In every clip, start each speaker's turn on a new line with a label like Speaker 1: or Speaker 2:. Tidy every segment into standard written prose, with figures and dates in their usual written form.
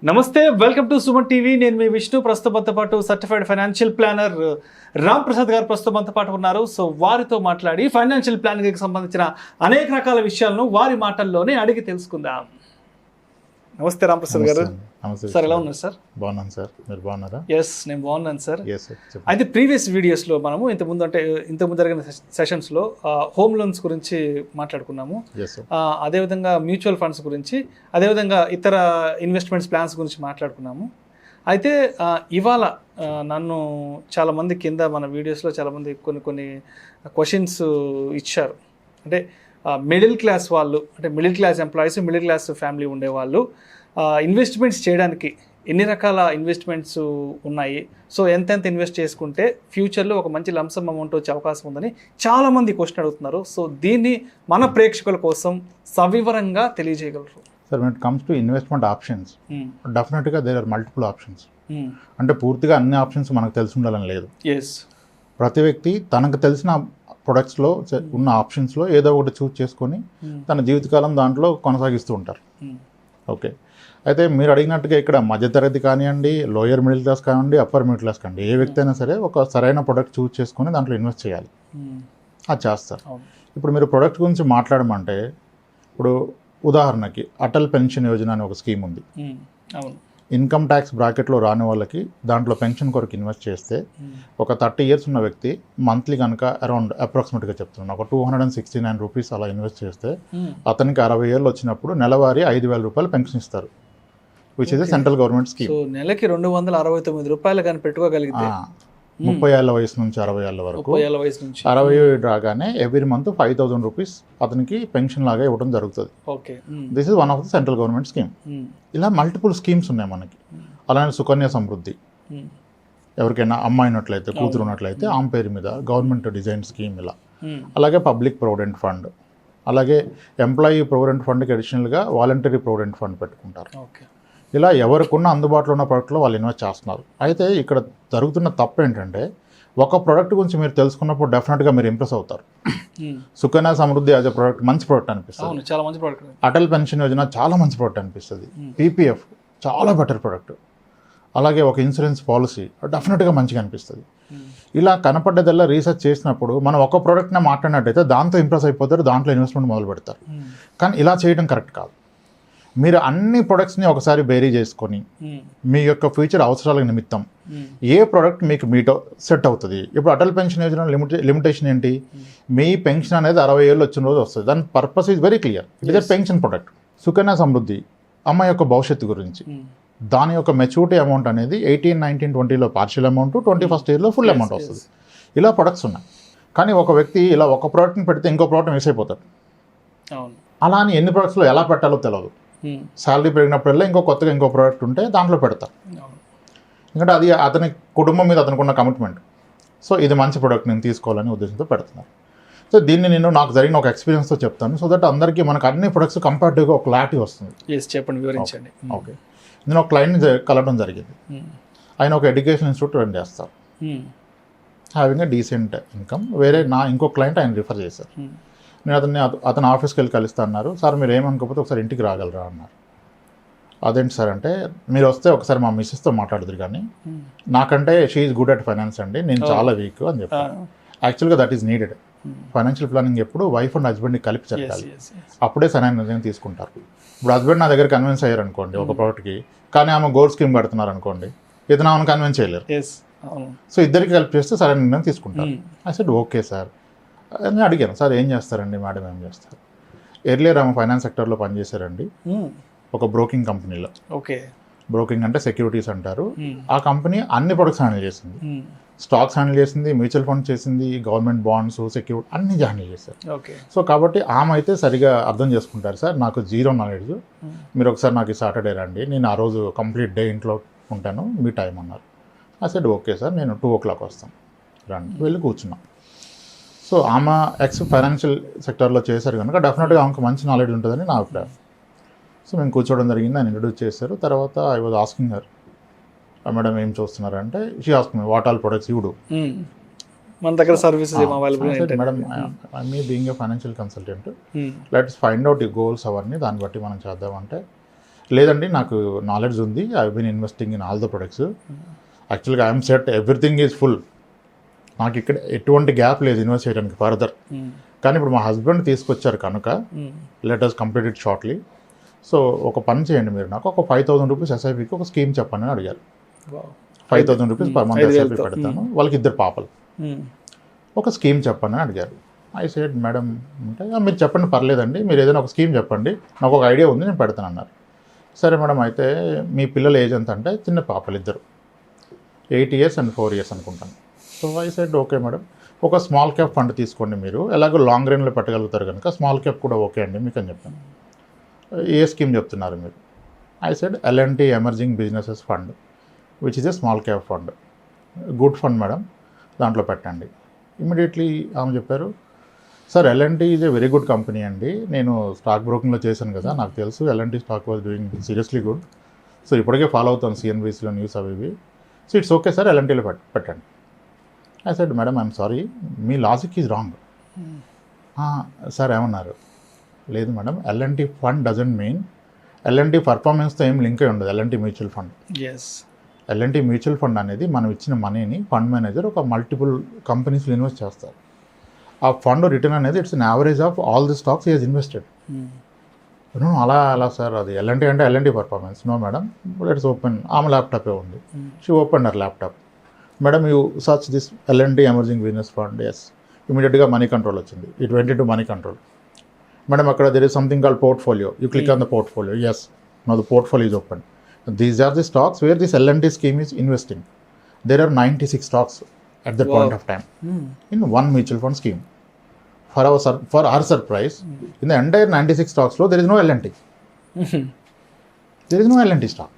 Speaker 1: నమస్తే, welcome to Suman TV. నేను మీ విష్ణు. ప్రస్తుతంతో పాటు certified financial planner Ram Prasad గారు ప్రస్తుతంతో పాటు ఉన్నారు. సో వారితో మాట్లాడి ఫైనాన్షియల్ ప్లానింగ్కి సంబంధించిన అనేక రకాల విషయాలను వారి మాటల్లోనే అడిగి తెలుసుకుందాం. నమస్తే రామ్ ప్రసాద్ గారు. సార్ ఎలా ఉన్నారు సార్?
Speaker 2: బాగున్నాను సార్, మీరు బాగున్నారా?
Speaker 1: ఎస్, నేను బాగున్నాను సార్. అయితే ప్రీవియస్ వీడియోస్లో మనము ఇంతకుముందు జరిగిన సెషన్స్లో హోమ్ లోన్స్ గురించి మాట్లాడుకున్నాము, అదేవిధంగా మ్యూచువల్ ఫండ్స్ గురించి, అదేవిధంగా ఇతర ఇన్వెస్ట్మెంట్స్ ప్లాన్స్ గురించి మాట్లాడుకున్నాము. అయితే ఇవాళ నన్ను చాలామంది కింద మన వీడియోస్లో చాలామంది కొన్ని క్వశ్చన్స్ ఇచ్చారు. అంటే మిడిల్ క్లాస్ వాళ్ళు, అంటే middle class employees, middle class family ఉండేవాళ్ళు ఇన్వెస్ట్మెంట్స్ చేయడానికి ఎన్ని రకాల ఇన్వెస్ట్మెంట్స్ ఉన్నాయి, సో ఎంతెంత ఇన్వెస్ట్ చేసుకుంటే ఫ్యూచర్లో ఒక మంచి లంసమ్ అమౌంట్ వచ్చే అవకాశం ఉందని చాలామంది క్వశ్చన్ అడుగుతున్నారు. సో దీన్ని మన ప్రేక్షకుల కోసం సవివరంగా తెలియజేయగలరు
Speaker 2: sir? When it comes to investment options, డెఫినెట్గా దేర్ ఆర్ మల్టిపుల్ ఆప్షన్స్. అంటే పూర్తిగా అన్ని ఆప్షన్స్ మనకు తెలిసి ఉండాలని లేదు. ప్రతి వ్యక్తి తనకు తెలిసిన ప్రొడక్ట్స్లో ఉన్న ఆప్షన్స్లో ఏదో ఒకటి చూస్ చేసుకొని తన జీవితకాలం దాంట్లో కొనసాగిస్తూ ఉంటారు. ఓకే, అయితే మీరు అడిగినట్టుగా ఇక్కడ మధ్యతరగతి కానివ్వండి, లోయర్ మిడిల్ క్లాస్ కానివ్వండి, అప్పర్ మిడిల్ క్లాస్ కానివ్వండి, ఏ వ్యక్తి అయినా సరే ఒక సరైన ప్రొడక్ట్ చూస్ చేసుకొని దాంట్లో ఇన్వెస్ట్ చేయాలి. అది చేస్తారు. ఇప్పుడు మీరు ప్రొడక్ట్ గురించి మాట్లాడమంటే, ఇప్పుడు ఉదాహరణకి అటల్ పెన్షన్ యోజన అని ఒక స్కీమ్ ఉంది. ఇన్కమ్ ట్యాక్స్ బ్రాకెట్లో రాని వాళ్ళకి దాంట్లో పెన్షన్ కొరకు ఇన్వెస్ట్ చేస్తే ఒక 30 years ఉన్న వ్యక్తి మంత్లీ కనుక అరౌండ్ అప్రాక్సిమేట్గా చెప్తున్నాను ఒక 269 రూపీస్ అలా ఇన్వెస్ట్ చేస్తే అతనికి 60 ఏళ్ళు వచ్చినప్పుడు నెలవారీ 5,000 రూపాయలు పెన్షన్ ఇస్తారు, which is central government scheme.
Speaker 1: నెలకి 269 రూపాయలు కానీ పెట్టుకోగలిగితే
Speaker 2: 30 ఏళ్ళ వయసు నుంచి 60 ఏళ్ళ వరకు, 60 రాగానే ఎవ్రీ మంత్ 5,000 రూపీస్ అతనికి పెన్షన్ లాగా ఇవ్వడం జరుగుతుంది. This is one of the central government scheme. ఇలా మల్టిపుల్ స్కీమ్స్ ఉన్నాయి మనకి. అలానే సుకన్య సమృద్ధి, ఎవరికైనా అమ్మాయి ఉన్నట్లయితే, కూతురు ఉన్నట్లయితే ఆమె పేరు మీద గవర్నమెంట్ డిజైన్ స్కీమ్ ఇలా. అలాగే పబ్లిక్ ప్రొవిడెంట్ ఫండ్, అలాగే ఎంప్లాయీ ప్రొవిడెంట్ ఫండ్కి అడిషనల్గా వాలంటరీ ప్రొవిడెంట్ ఫండ్ పెట్టుకుంటారు. ఇలా ఎవరికున్న అందుబాటులో ఉన్న ప్రోడక్ట్లో వాళ్ళు ఇన్వెస్ట్ చేస్తున్నారు. అయితే ఇక్కడ జరుగుతున్న తప్పు ఏంటంటే, ఒక ప్రోడక్ట్ గురించి మీరు తెలుసుకున్నప్పుడు డెఫినెట్గా మీరు ఇంప్రెస్ అవుతారు. Sukanya Samriddhi as a product మంచి ప్రోడక్ట్ అనిపిస్తుంది, చాలా మంచి ప్రోడక్ట్. అటల్ పెన్షన్ యోజన చాలా మంచి ప్రోడక్ట్ అనిపిస్తుంది. పీపీఎఫ్ చాలా బెటర్ ప్రోడక్ట్. అలాగే ఒక ఇన్సూరెన్స్ పాలసీ డెఫినెట్గా మంచిగా అనిపిస్తుంది. ఇలా కనపడ్డదల్లా రీసెర్చ్ చేసినప్పుడు మనం ఒక ప్రోడక్ట్నే మాట్లాడినట్టయితే దాంతో ఇంప్రెస్ అయిపోతారు, దాంట్లో ఇన్వెస్ట్మెంట్ మొదలు పెడతారు. కానీ ఇలా చేయడం కరెక్ట్ కాదు. మీరు అన్ని ప్రొడక్ట్స్ని ఒకసారి బేరీ చేసుకొని మీ యొక్క ఫ్యూచర్ అవసరాల నిమిత్తం ఏ ప్రోడక్ట్ మీకు మీటో సెట్ అవుతుంది. ఇప్పుడు అటల్ పెన్షన్ యోజన లిమిటేషన్ ఏంటి? మీ పెన్షన్ అనేది 60 ఏళ్ళు వచ్చిన రోజు వస్తుంది. దాని purpose is very clear, it is a pension product. Sukanya Samriddhi అమ్మాయి యొక్క భవిష్యత్తు గురించి, దాని యొక్క మెచ్యూరిటీ అమౌంట్ అనేది 18, 19, 20లో పార్షియల్ అమౌంట్, 21st yearలో ఫుల్ అమౌంట్ వస్తుంది. ఇలా ప్రొడక్ట్స్ ఉన్నాయి. కానీ ఒక వ్యక్తి ఇలా ఒక ప్రోడక్ట్ని పెడితే ఇంకో ప్రోడక్ట్ మిస్ అయిపోతాడు. అలా అని ఎన్ని ప్రోడక్ట్స్లో ఎలా పెట్టాలో తెలియదు. శాలరీ పెరిగినప్పుడల్లా కొత్తగా ఇంకో ప్రోడక్ట్ ఉంటే దాంట్లో పెడతారు. ఎందుకంటే అది అతని కుటుంబం మీద అతనికి ఉన్న కమిట్మెంట్. సో ఇది మంచి ప్రోడక్ట్ నేను తీసుకోవాలని ఉద్దేశంతో పెడుతున్నారు. సో దీన్ని నేను నాకు జరిగిన ఒక ఎక్స్పీరియన్స్తో చెప్తాను, సో దట్ అందరికీ మనకు అన్ని ప్రొడక్ట్స్ కంపారిటివ్గా ఒక క్లారిటీ వస్తుంది.
Speaker 1: చెప్పండి, వివరించండి.
Speaker 2: ఓకే, నేను ఒక క్లయింట్ని కలవడం జరిగింది. ఆయన ఒక ఎడ్యుకేషన్ ఇన్స్టిట్యూట్ రన్ చేస్తారు, హ్యావింగ్ ఎ డీసెంట్ ఇన్కమ్. వేరే ఇంకో క్లయింట్ ఆయన రిఫర్ చేశారు. నేను అతని ఆఫీస్కి వెళ్ళి కలుస్తా అన్నారు. సార్ మీరు ఏమనుకోకపోతే ఒకసారి ఇంటికి రాగలరా అన్నారు. అదేంటి సార్ అంటే, మీరు వస్తే ఒకసారి మా మిస్సెస్తో మాట్లాడుదురు, కానీ నాకంటే she is good at finance అండి, నేను చాలా వీక్ అని చెప్పాను. యాక్చువల్గా that is needed. Financial planning ఎప్పుడు వైఫ్ అండ్ హస్బెండ్ని కలిపి చెప్పాలి, అప్పుడే సరైన నిర్ణయం తీసుకుంటారు. ఇప్పుడు హస్బెండ్ నా దగ్గర కన్విన్స్ అయ్యారు అనుకోండి ఒక ప్రోడక్ట్కి, కానీ ఆమె గోల్డ్ స్కీమ్ పెడుతున్నారు అనుకోండి, ఇతను ఆమెను కన్విన్స్ చేయలేరు. సో ఇద్దరికి హెల్ప్ చేస్తే సరైన నిర్ణయం తీసుకుంటారు. ఐ సెడ్ ఓకే సార్ అని అడిగాను. సార్ ఏం చేస్తారండి మేడం, ఏం చేస్తారు? ఎర్లియర్ ఆమె ఫైనాన్స్ సెక్టర్లో పనిచేశారండి, ఒక బ్రోకింగ్ కంపెనీలో. ఓకే, బ్రోకింగ్ అంటే సెక్యూరిటీస్ అంటారు. ఆ కంపెనీ అన్ని ప్రొడక్ట్స్ హ్యాండిల్ చేసింది, స్టాక్స్ హ్యాండిల్ చేసింది, మ్యూచువల్ ఫండ్ చేసింది, గవర్నమెంట్ బాండ్స్, సెక్యూరిటీ అన్ని హ్యాండిల్ చేశారు. సో కాబట్టి ఆమె అయితే సరిగా అర్థం చేసుకుంటారు. సార్ నాకు జీరో నాలెడ్జ్, మీరు ఒకసారి నాకు సాటర్డే రండి, నేను ఆ రోజు కంప్లీట్ డే ఇంట్లో ఉంటాను, మీ టైం అన్నారు. ఆ సెడ్ ఓకే సార్, నేను 2 o'clock వస్తాను, రండి. వెళ్ళి కూర్చున్నాం. సో ఆమె ఫైనాన్షియల్ సెక్టర్లో చేశారు కనుక డెఫినెట్గా ఆమెకు మంచి నాలెడ్జ్ ఉంటుందని నా అభిప్రాయం. సో మేము కూర్చోవడం జరిగింది, ఆయన ఇంట్రడ్యూస్ చేశారు. తర్వాత I was asking her, madam ఏం చూస్తున్నారంటే, she asking me what all products you do.
Speaker 1: మన దగ్గర services
Speaker 2: madam me being a financial consultant, let's find out ఈ గోల్స్ అవన్నీ, దాన్ని బట్టి మనం చేద్దామంటే లేదండి నాకు నాలెడ్జ్ ఉంది, I been investing in all the products, యాక్చువల్గా I'm set, everything is full, నాకు ఇక్కడ ఎటువంటి గ్యాప్ లేదు ఇన్వెస్ట్ చేయడానికి ఫర్దర్. కానీ ఇప్పుడు మా హస్బెండ్ తీసుకొచ్చారు కనుక let us complete it shortly. So ఒక పని చేయండి మీరు, నాకు ఒక 5,000 రూపీస్ ఎస్ఐపికి ఒక స్కీమ్ చెప్పండి అని అడిగారు. 5,000 రూపీస్ పర్ మంత్ ఎస్ఐపి పెడతాను, వాళ్ళకి 2 పాపలు, ఒక స్కీమ్ చెప్పండి అని అడిగారు. ఐ సెడ్ మేడం అంటే మీరు చెప్పండి పర్లేదండి, మీరు ఏదైనా ఒక స్కీమ్ చెప్పండి, నాకు ఒక ఐడియా ఉంది నేను పెడతాను అన్నారు. సరే మేడం అయితే మీ పిల్లల ఏజ్ ఎంత అంటే చిన్న పాపలు 2, 8 years and 4 years అనుకుంటాను. So I said okay madam, ఒక స్మాల్ క్యాప్ ఫండ్ తీసుకోండి, మీరు ఎలాగో లాంగ్ రన్లో పెట్టగలుగుతారు కనుక స్మాల్ క్యాప్ కూడా ఓకే అండి మీకు అని చెప్పాను. ఏ స్కీమ్ చెప్తున్నారు మీరు? I said L&T emerging businesses fund which is a small cap fund, good fund madam, దాంట్లో పెట్టండి. ఇమ్మీడియట్లీ ఆమె చెప్పారు, sir L&T is a very good company అండి, నేను స్టాక్ బ్రోకింగ్లో చేశాను కదా, నాకు తెలుసు L&T stock was doing seriously good, so ఇప్పటికే ఫాలో అవుతాను CNBCలో న్యూస్ అవి ఇవి, సో ఇట్స్ ఓకే సార్ L&Tలో పెట్టండి. I said madam I'm sorry, me logic is wrong. Sir ఏమన్నారు? లేదు madam, L&T fund doesn't mean L&T పర్ఫార్మెన్స్తో ఏం లింక్ అయి ఉండదు. L&T mutual fund, L&T mutual fund అనేది మనం ఇచ్చిన మనీని ఫండ్ మేనేజర్ ఒక మల్టిపుల్ కంపెనీస్లో ఇన్వెస్ట్ చేస్తారు. ఆ ఫండ్ రిటర్న్ అనేది it's an average of all the stocks he has invested. అలా సార్ అది L&T అంటే L&T performance. No madam, let's open. ఆమె ల్యాప్టాపే ఉంది, she open her laptop. Madam you search this L&T emerging business fund, yes, ఇమీడియట్గా money control వచ్చింది, it went into money control. Madam అక్కడ there is something called portfolio, you click on the portfolio, yes, no the portfolio is open. These are the stocks where this L&T scheme is investing. There are 96 stocks at that point of time in one mutual fund scheme. For our surprise, in the entire 96 stocks flow, there is no L&T. There is no L&T stock.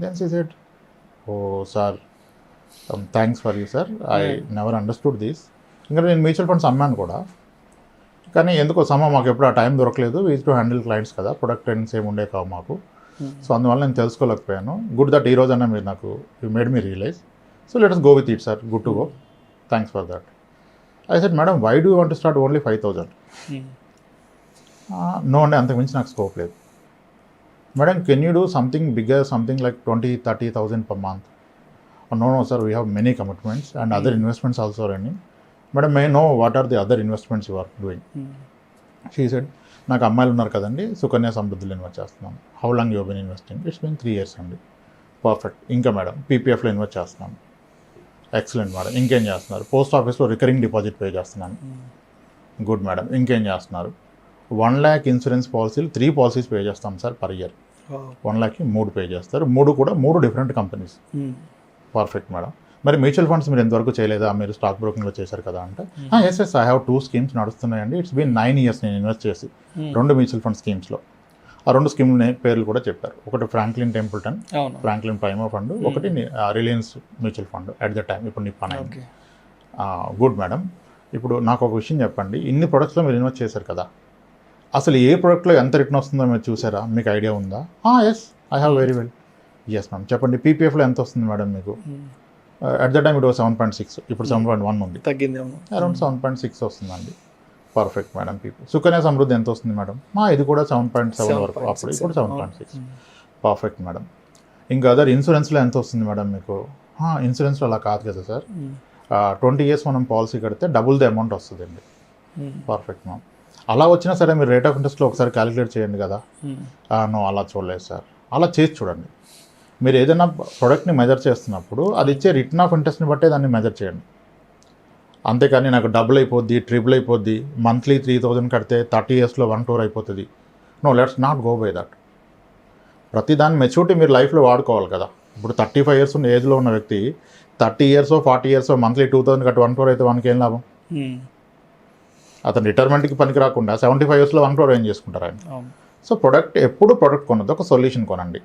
Speaker 2: Then she said, oh sir, thanks for you sir, I never understood this. ఇంకా నేను mutual funds అమ్మాను కూడా, కానీ ఎందుకో మాకు ఎప్పుడు ఆ time దొరకలేదు, వీజ్ to handle clients కదా, ప్రొడక్ట్ ట్రెండ్స్ ఏమి ఉండే కావు మాకు, సో అందువల్ల నేను తెలుసుకోలేకపోయాను. గుడ్ దట్ ఈ రోజు అన్న మీరు నాకు you made me realize, so let us go with it sir, good to go, thanks for that. I said madam why do you want to start only 5,000? No అండి, అంతకుమించి నాకు స్కోప్ లేదు. Madam can you do something bigger, something like 20,000-30,000 per month? No sir, we have many commitments and other investments also running. Madam may know what are the other investments you are doing? She said నాకు అమ్మాయిలు ఉన్నారు కదండి, సుకన్య సమృద్ధిలో invest చేస్తున్నాను. How long you been investing? It's been 3 years అండి. Perfect. ఇంకా madam పీపీఎఫ్లో invest చేస్తున్నాను. Excellent madam. ఇంకేం చేస్తున్నారు? పోస్ట్ ఆఫీస్లో రికరింగ్ డిపాజిట్ పే చేస్తున్నాను. Good madam. ఇంకేం చేస్తున్నారు? 1 lakh ఇన్సూరెన్స్ పాలసీలు 3 పాలసీస్ పే చేస్తాం సార్ పర్ ఇయర్. 1 lakhకి 3 పే చేస్తారు, 3 కూడా 3 డిఫరెంట్ కంపెనీస్. Perfect madam. మరి మ్యూచువల్ ఫండ్స్ మీరు ఎంతవరకు చేయలేదా? మీరు స్టాక్ బ్రోకింగ్లో చేశారు కదా అంటే, ఎస్ ఐ హ్యావ్ 2 schemes నడుస్తున్నాయండి. ఇట్స్ బీన్ 9 years నేను ఇన్వెస్ట్ చేసి 2 మ్యూచువల్ ఫండ్ స్కీమ్స్లో. ఆ 2 స్కీమ్ల పేర్లు కూడా చెప్పారు. ఒకటి ఫ్రాంక్లిన్ టెంపుల్టన్, ఫ్రాంక్లిన్ ప్రైమో ఫండ్, ఒకటి Reliance mutual fund at the time, ఇప్పుడు నిప్పాన్ అయింది. Good madam. ఇప్పుడు నాకు ఒక విషయం చెప్పండి, ఇన్ని ప్రొడక్ట్స్లో మీరు ఇన్వెస్ట్ చేశారు కదా, అసలు ఏ ప్రొడక్ట్లో ఎంత రిటర్న్ వస్తుందో మీరు చూసారా? మీకు ఐడియా ఉందా? Yes I have very well. Yes ma'am. చెప్పండి పీపీఎఫ్లో ఎంత వస్తుంది మేడం మీకు? At the time it was 7.6, ఇప్పుడు 7.1 ఉంది, తగ్గింది. అరౌండ్ 7.6 వస్తుందండి. Perfect madam. సుకన్య సమృద్ధి ఎంత వస్తుంది మేడం? ఇది కూడా 7.7 వరకు, అప్పుడు ఇప్పుడు 7.6. Perfect madam. ఇంకా అదర్ ఇన్సూరెన్స్లో ఎంత వస్తుంది మేడం మీకు? ఇన్సూరెన్స్లో అలా కాదు కదా సార్, 20 years మనం పాలసీ కడితే డబుల్ ది అమౌంట్ వస్తుందండి. Perfect ma'am. అలా వచ్చినా సరే మీరు రేట్ ఆఫ్ ఇంట్రెస్ట్లో ఒకసారి క్యాలిక్యులేట్ చేయండి కదా. నో అలా చూడలేదు సార్. అలా చేసి చూడండి. మీరు ఏదైనా ప్రోడక్ట్ని మెజర్ చేస్తున్నప్పుడు అది ఇచ్చే రిటర్న్ ఆఫ్ ఇంట్రెస్ట్ని బట్టే దాన్ని మెజర్ చేయండి. అంతేకాని నాకు డబుల్ అయిపోద్ది, ట్రిపుల్ అయిపోద్ది, మంత్లీ 3,000 కడితే 30 yearsలో 1 crore అయిపోతుంది. No, let's not go by that. ప్రతి దాని మెచ్యూరిటీ మీరు లైఫ్లో వాడుకోవాలి కదా. ఇప్పుడు 35 years ఉన్న ఏజ్లో ఉన్న వ్యక్తి 30 years 40 years మంత్లీ 2,000 కట్టి 1 crore అయితే వానికి ఏం లాభం? అతను రిటైర్మెంట్కి పనికి రాకుండా 75 yearsలో 1 crore ఏం చేసుకుంటారు ఆయన? సో ఎప్పుడు ప్రొడక్ట్ కొనద్దు, ఒక సొల్యూషన్ కొనండి.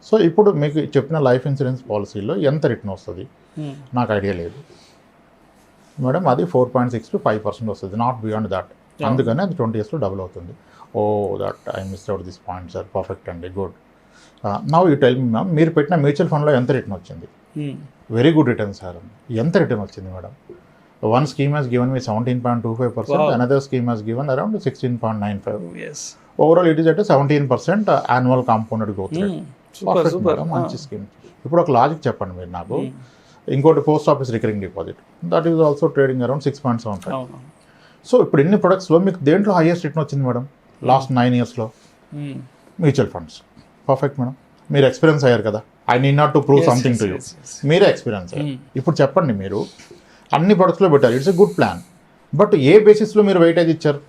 Speaker 2: సో ఇప్పుడు మీకు చెప్పిన లైఫ్ ఇన్సూరెన్స్ పాలసీలో ఎంత రిటర్న్ వస్తుంది నాకు ఐడియా లేదు మేడం. అది 4.6 to 5% వస్తుంది, నాట్ బియాండ్ దాట్. అందుకని అది 20 yearsలో డబుల్ అవుతుంది. That I miss out this point sir. Perfect అండి, good. Now you tell me ma'am, మీరు పెట్టిన మ్యూచువల్ ఫండ్లో ఎంత రిటర్న్ వచ్చింది? Very good return sir. ఎంత రిటర్న్ వచ్చింది madam? One scheme has given me 17.25%, another scheme has given around 16.95. Overall it is at 17% annual compounded growth rate. Perfect madam, మంచి scheme. ఇప్పుడు ఒక లాజిక్ చెప్పండి మీరు నాకు. ఇంకోటి post office recurring deposit, that is also trading around 6.75. So ఇప్పుడు ఇన్ని ప్రొడక్ట్స్లో మీకు దేంట్లో హైయెస్ట్ రిటర్న్ వచ్చింది మేడం లాస్ట్ 9 ఇయర్స్లో? Mutual funds. పర్ఫెక్ట్ మేడం, మీరు ఎక్స్పీరియన్స్ అయ్యారు కదా. I need not to prove something to you, మీరే ఎక్స్పీరియన్స్ అయ్యారు. ఇప్పుడు చెప్పండి, మీరు అన్ని ప్రొడక్ట్స్లో పెట్టారు, it's a good plan. But ఏ బేసిస్లో మీరు వెయిటేజ్ ఇచ్చారు?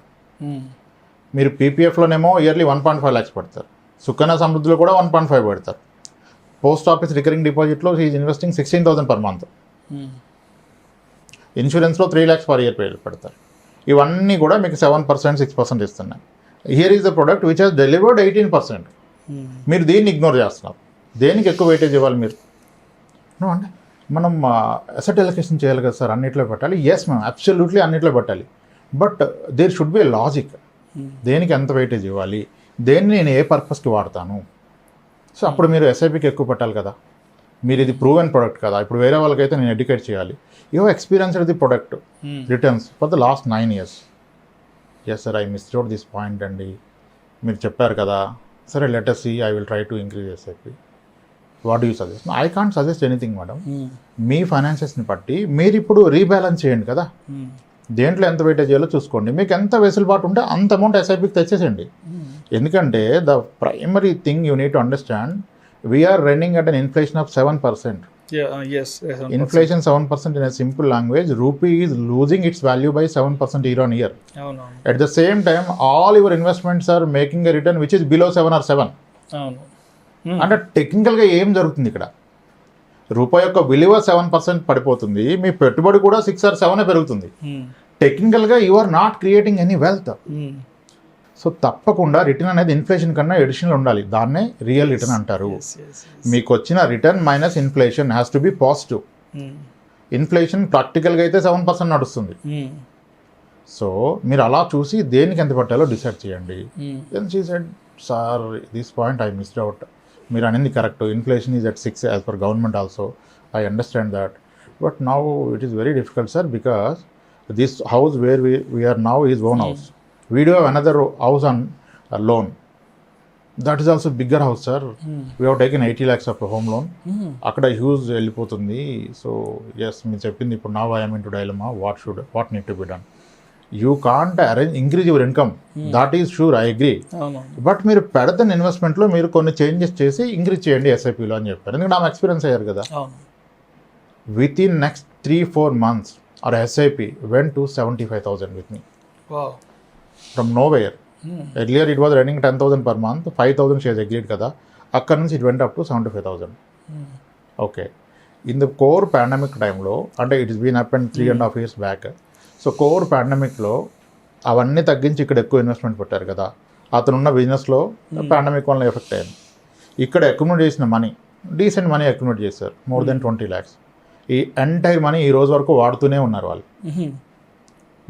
Speaker 2: మీరు పీపీఎఫ్లోనేమో ఇయర్లీ 1.5 lakhs పెడతారు, సుకన్య సమృద్ధిలో కూడా 1.5 పెడతారు. పోస్ట్ ఆఫీస్ రికరింగ్ డిపాజిట్లో ఈజ్ ఇన్వెస్టింగ్ 16,000 per month. ఇన్సూరెన్స్లో 3 lakhs per year పెడతారు. ఇవన్నీ కూడా మీకు 7%, 6% ఇస్తున్నాయి. Here is the product which has delivered 18%. మీరు దీన్ని ఇగ్నోర్ చేస్తున్నారు. దేనికి ఎక్కువ వెయిటేజ్ ఇవ్వాలి మీరు? అంటే మనం అసెట్ ఎలొకేషన్ చేయాలి కదా సార్, అన్నిట్లో పెట్టాలి. ఎస్ మ్యామ్, అబ్సల్యూట్లీ అన్నిట్లో పెట్టాలి. But there should be a logic. దేనికి ఎంత వెయిటేజ్ ఇవ్వాలి, దేన్ని నేను ఏ పర్పస్కి వాడతాను. సో అప్పుడు మీరు ఎస్ఐపికి ఎక్కువ పెట్టాలి కదా. మీరు ఇది ప్రూవెన్ ప్రొడక్ట్ కదా. ఇప్పుడు వేరే వాళ్ళకైతే నేను ఎడ్యుకేట్ చేయాలి. You experienced the product returns for the last 9 years. Yes sir, I missed out this point అండి, మీరు చెప్పారు కదా. సరే, let us see, I will try to increase SIP. What do you suggest? I can't suggest anything madam. మీ ఫైనాన్సెస్ని బట్టి మీరు ఇప్పుడు రీబ్యాలెన్స్ చేయండి కదా. దేంట్లో ఎంత వెయిటేజ్ చేయాలో చూసుకోండి. మీకు ఎంత వెసులుబాటు ఉంటే అంత అమౌంట్ ఎస్ఐపికి తెచ్చేసేయండి. ఎందుకంటే the primary thing you need to understand, we are running at an inflation of 7%. Inflation 7% in a simple language, rupee is losing its value by 7% year on year. At the same time, all your investments are making a return which is below 7 or 7. అంటే టెక్నికల్గా ఏం జరుగుతుంది ఇక్కడ? రూపాయి యొక్క విలువ 7% పడిపోతుంది, మీ పెట్టుబడి కూడా 6 or 7 పెరుగుతుంది. టెక్నికల్గా you are not creating any wealth. So తప్పకుండా రిటర్న్ అనేది ఇన్ఫ్లేషన్ కన్నా ఎడిషనల్ ఉండాలి. దాన్నే రియల్ రిటర్న్ అంటారు. మీకు వచ్చిన return minus inflation has to be positive. Inflation ప్రాక్టికల్గా అయితే 7% నడుస్తుంది. సో మీరు అలా చూసి దేనికి ఎంత పెట్టాలో డిసైడ్ చేయండి. Then she said, sir this point I missed out. మీరు అనేది correct, inflation is at 6 as per government also. I understand that. But now it is very difficult sir, because this house where we are now is own house. We do have another house on a loan. That is also bigger house, sir. We have taken 80 lakhs of a home loan. Akkada huge వెళ్ళిపోతుంది. So yes, మీరు చెప్పింది ఇప్పుడు now I am into dilemma. What need to be done? You can't increase your income. That is sure, I agree. But మీరు పెడతాను ఇన్వెస్ట్మెంట్లో మీరు కొన్ని changes చేసి increase చేయండి ఎస్ఐపిలో అని చెప్పారు. ఎందుకంటే నా ఎక్స్పీరియన్స్ అయ్యారు కదా. With in next 3-4 months our SIP went to 75,000 with me. Wow. From nowhere. Earlier it was running 10,000 per month, 5,000 shares agreed kada. Akkar nunchi it went up to 75,000. Okay. In the core pandemic time lo, ante it has been happened 3.5 years back. So core pandemic lo avanni tagginchi ikkada ekku investment pettaru kada. Atanu unna business lo pandemic valla effect ayindi. Ikkada accumulate chesina money, decent money accumulate chesaru, more than 20 lakhs. ఈ entire money ఈ రోజు వరకు వాడుతూనే ఉన్నారు వాళ్ళు.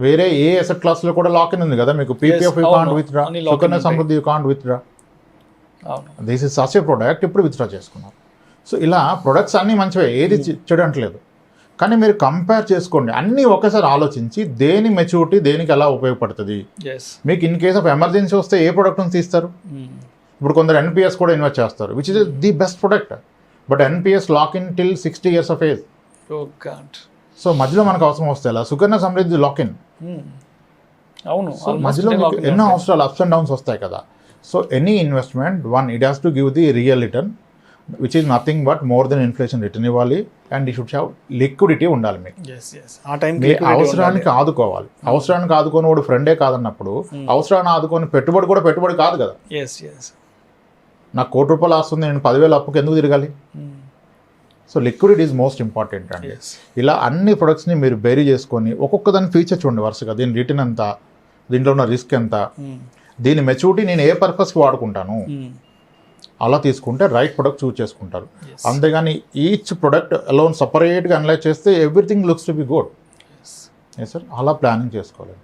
Speaker 2: వేరే ఏ asset క్లాస్లో కూడా lock in ఉంది కదా మీకు. PPF you can't withdraw, Sukanya Samriddhi you can't withdraw. This is such a product, ఇప్పుడు విత్డ్రా చేసుకున్నారు. సో ఇలా ప్రొడక్ట్స్ అన్నీ మంచివే, ఏది చెడు అంటలేదు. కానీ మీరు కంపేర్ చేసుకోండి, అన్నీ ఒకసారి ఆలోచించి దేని మెచ్యూరిటీ దేనికి ఎలా ఉపయోగపడుతుంది. మీకు ఇన్ కేస్ ఆఫ్ ఎమర్జెన్సీ వస్తే ఏ ప్రొడక్ట్ని తీస్తారు? ఇప్పుడు కొందరు ఎన్పిఎస్ కూడా ఇన్వెస్ట్ చేస్తారు, which is the best product. But NPS lock in till 60 years of age. So మధ్యలో మనకు అవసరం వస్తే ఎలా? Sukanya Samriddhi lock in. అవును, మధ్యలో ఎన్నో అవసరాలు అప్స్ అండ్ డౌన్స్ వస్తాయి కదా. So any investment, one it has to give the real return which is nothing but more than inflation return ఇవ్వాలి. అండ్ ఈ షుడ్ హ్యావ్ లిక్విడిటీ ఉండాలి. మీకు మీ అవసరానికి ఆదుకోవాలి. అవసరానికి ఆదుకొని వాడు ఫ్రెండే కాదన్నప్పుడు అవసరాన్ని ఆదుకొని పెట్టుబడి కూడా పెట్టుబడి కాదు కదా. నాకు ₹1,00,000 వస్తుంది, నేను 10,000 అప్పుకి ఎందుకు తిరగాలి? So liquidity is most important అండి. ఇలా అన్ని ప్రొడక్ట్స్ని మీరు బేరీ చేసుకొని ఒక్కొక్క దాని ఫీచర్ చూడండి వరుసగా. దీని రిటర్న్ ఎంత, దీంట్లో ఉన్న రిస్క్ ఎంత, దీని మెచ్యూరిటీ నేను ఏ పర్పస్కి వాడుకుంటాను, అలా తీసుకుంటే రైట్ ప్రొడక్ట్ చూస్ చేసుకుంటారు. అంతేగాని ఈచ్ ప్రొడక్ట్ అలోన్ సపరేట్గా అనలైజ్ చేస్తే everything looks to be good. Sir అలా ప్లానింగ్ చేసుకోవాలి.